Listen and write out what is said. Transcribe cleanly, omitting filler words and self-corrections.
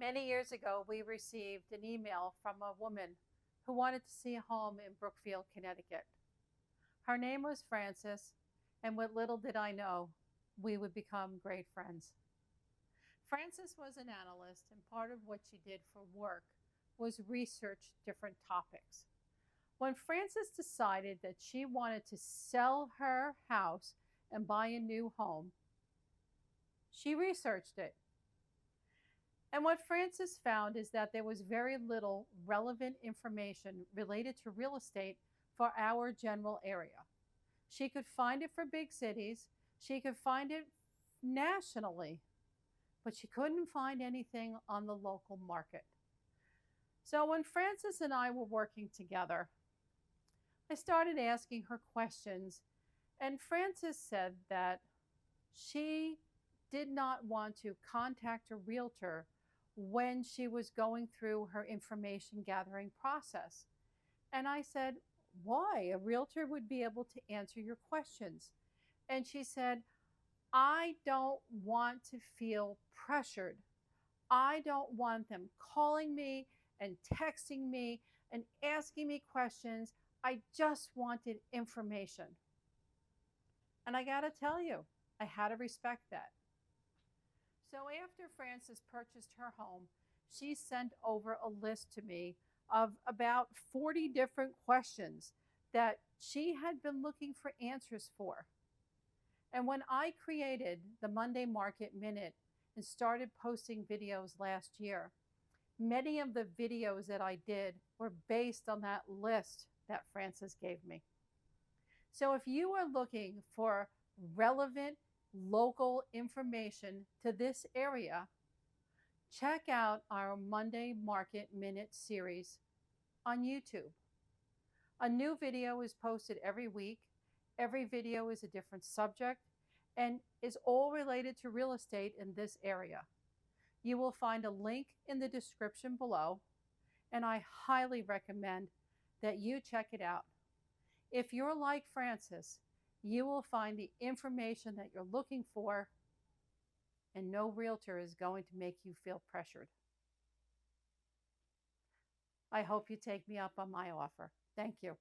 Many years ago, we received an email from a woman who wanted to see a home in Brookfield, Connecticut. Her name was Frances, and what little did I know, we would become great friends. Frances was an analyst, and part of what she did for work was research different topics. When Frances decided that she wanted to sell her house and buy a new home, she researched it. And what Frances found is that there was very little relevant information related to real estate for our general area. She could find it for big cities, she could find it nationally, but she couldn't find anything on the local market. So when Frances and I were working together, I started asking her questions, and Frances said that she did not want to contact a realtor when she was going through her information gathering process. And I said, why? A realtor would be able to answer your questions. And she said, I don't want to feel pressured. I don't want them calling me and texting me and asking me questions. I just wanted information. And I gotta tell you, I had to respect that. So after Frances purchased her home, she sent over a list to me of about 40 different questions that she had been looking for answers for. And when I created the Monday Market Minute and started posting videos last year, many of the videos that I did were based on that list that Frances gave me. So if you are looking for relevant local information to this area, check out our Monday Market Minute series on YouTube. A new video is posted every week. Every video is a different subject and is all related to real estate in this area. You will find a link in the description below, and I highly recommend that you check it out. If you're like Frances, you will find the information that you're looking for, and no realtor is going to make you feel pressured. I hope you take me up on my offer. Thank you.